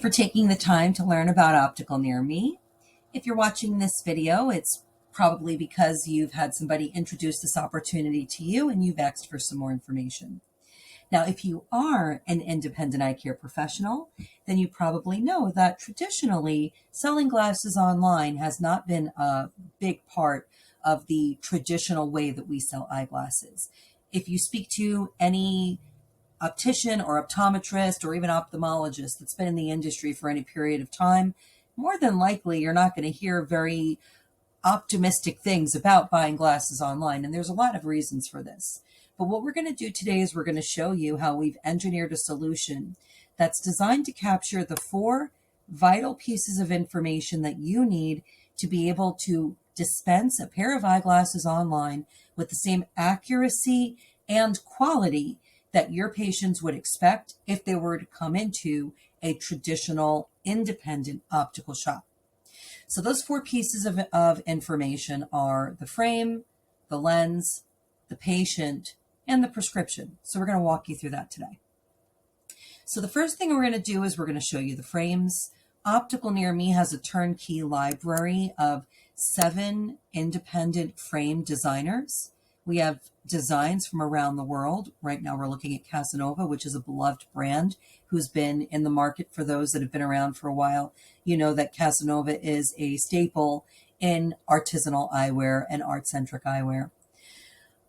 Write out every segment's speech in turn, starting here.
For taking the time to learn about Optical near me. If you're watching this video, it's probably because you've had somebody introduce this opportunity to you and you've asked for some more information. Now, if you are an independent eye care professional, then you probably know that traditionally selling glasses online has not been a big part of the traditional way that we sell eyeglasses. If you speak to any optician or optometrist or even ophthalmologist that's been in the industry for any period of time, more than likely you're not going to hear very optimistic things about buying glasses online. And there's a lot of reasons for this. But what we're going to do today is we're going to show you how we've engineered a solution that's designed to capture the 4 vital pieces of information that you need to be able to dispense a pair of eyeglasses online with the same accuracy and quality that your patients would expect if they were to come into a traditional independent optical shop. So those 4 pieces of information are the frame, the lens, the patient, and the prescription. So we're going to walk you through that today. So the first thing we're going to do is we're going to show you the frames. Optical Near Me has a turnkey library of 7 independent frame designers. We have designs from around the world. Right now we're looking at Casanova, which is a beloved brand who's been in the market. For those that have been around for a while, you know that Casanova is a staple in artisanal eyewear and art-centric eyewear.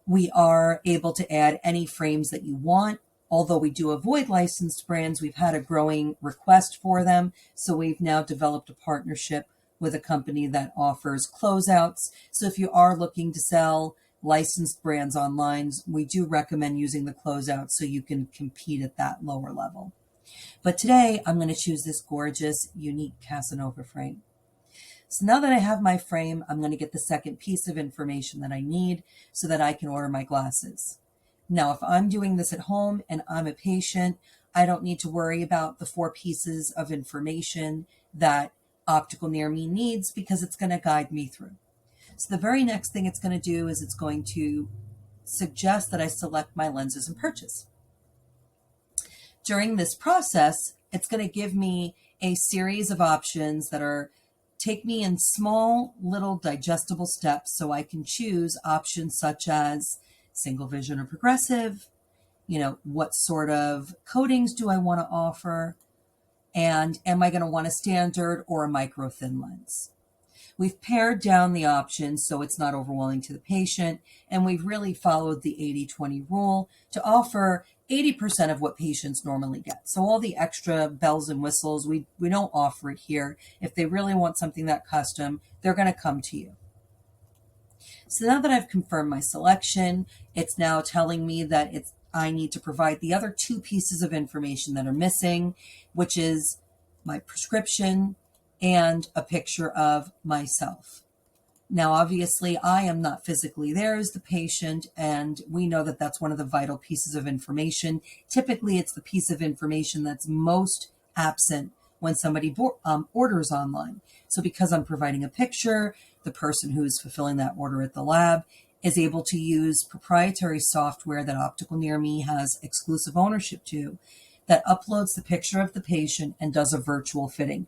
We are able to add any frames that you want. Although we do avoid licensed brands, we've had a growing request for them. So we've now developed a partnership with a company that offers closeouts. So if you are looking to sell licensed brands online, we do recommend using the closeout so you can compete at that lower level. But today I'm going to choose this gorgeous, unique Casanova frame. So now that I have my frame, I'm going to get the second piece of information that I need so that I can order my glasses. Now, if I'm doing this at home and I'm a patient, I don't need to worry about the 4 pieces of information that Optical Near Me needs because it's going to guide me through. So the very next thing it's going to do is it's going to suggest that I select my lenses and purchase. During this process, it's going to give me a series of options that take me in small, little digestible steps so I can choose options such as single vision or progressive, what sort of coatings do I want to offer, and am I going to want a standard or a micro thin lens? We've pared down the options so it's not overwhelming to the patient, and we've really followed the 80-20 rule to offer 80% of what patients normally get. So all the extra bells and whistles, we don't offer it here. If they really want something that custom, they're going to come to you. So now that I've confirmed my selection, it's now telling me that I need to provide the other 2 pieces of information that are missing, which is my prescription and a picture of myself. Now, obviously, I am not physically there as the patient, and we know that that's one of the vital pieces of information. Typically, it's the piece of information that's most absent when somebody orders online. So because I'm providing a picture, the person who is fulfilling that order at the lab is able to use proprietary software that Optical Near Me has exclusive ownership to that uploads the picture of the patient and does a virtual fitting.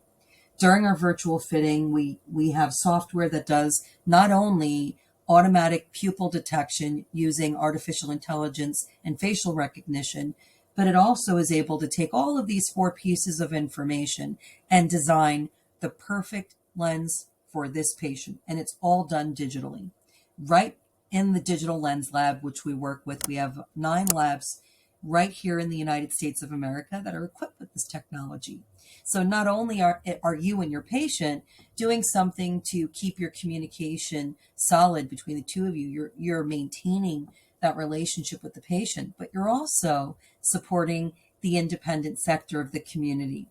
During our virtual fitting, we have software that does not only automatic pupil detection using artificial intelligence and facial recognition, but it also is able to take all of these 4 pieces of information and design the perfect lens for this patient. And it's all done digitally. Right in the Digital Lens Lab, which we work with, we have 9 labs right here in the United States of America that are equipped with this technology. So not only are you and your patient doing something to keep your communication solid between the 2 of you, you're maintaining that relationship with the patient, but you're also supporting the independent sector of the community.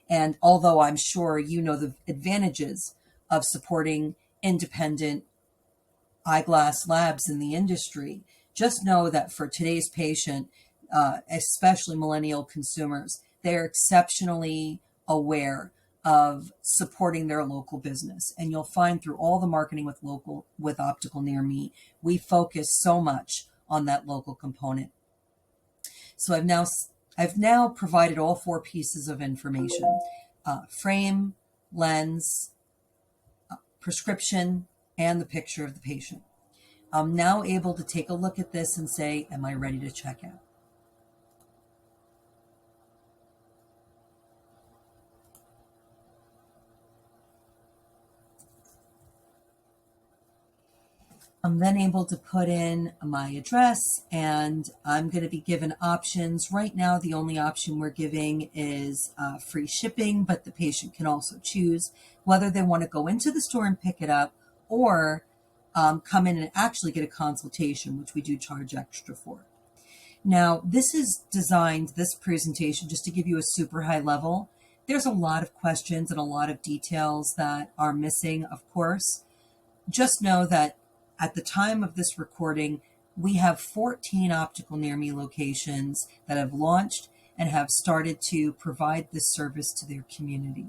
And although I'm sure you know the advantages of supporting independent eyeglass labs in the industry, just know that for today's patient, especially millennial consumers, they're exceptionally aware of supporting their local business. And you'll find through all the marketing with Optical Near Me, we focus so much on that local component. So I've now provided all 4 pieces of information. frame, lens, prescription, and the picture of the patient. I'm now able to take a look at this and say, am I ready to check out? I'm then able to put in my address, and I'm going to be given options. Right now, the only option we're giving is free shipping, but the patient can also choose whether they want to go into the store and pick it up, or come in and actually get a consultation, which we do charge extra for. Now, this is designed, this presentation, just to give you a super high level. There's a lot of questions and a lot of details that are missing, of course. Just know that at the time of this recording, we have 14 Optical Near Me locations that have launched and have started to provide this service to their community.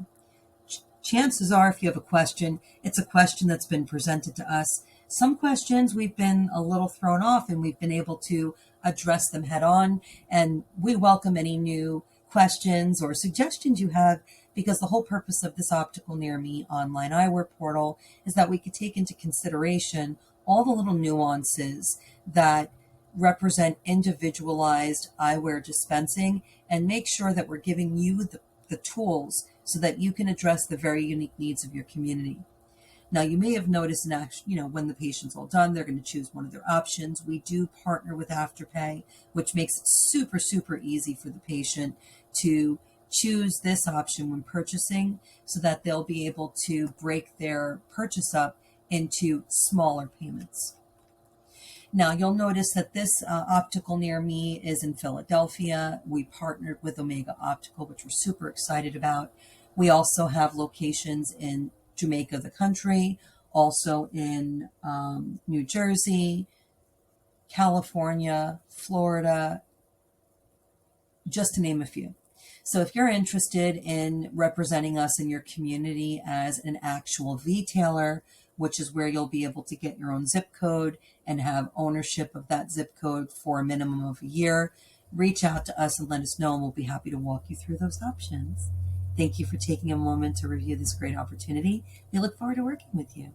Chances are, if you have a question, it's a question that's been presented to us. Some questions we've been a little thrown off, and we've been able to address them head on. And we welcome any new questions or suggestions you have, because the whole purpose of this Optical Near Me online eyewear portal is that we could take into consideration all the little nuances that represent individualized eyewear dispensing, and make sure that we're giving you the tools so that you can address the very unique needs of your community. Now, you may have noticed, when the patient's all done, they're going to choose one of their options. We do partner with Afterpay, which makes it super, super easy for the patient to choose this option when purchasing, so that they'll be able to break their purchase up into smaller payments. Now, you'll notice that this Optical Near Me is in Philadelphia. We partnered with Omega Optical, which we're super excited about. We also have locations in Jamaica, the country, also in New Jersey, California, Florida, just to name a few. So if you're interested in representing us in your community as an actual retailer, which is where you'll be able to get your own zip code and have ownership of that zip code for a minimum of a year, reach out to us and let us know, and we'll be happy to walk you through those options. Thank you for taking a moment to review this great opportunity. We look forward to working with you.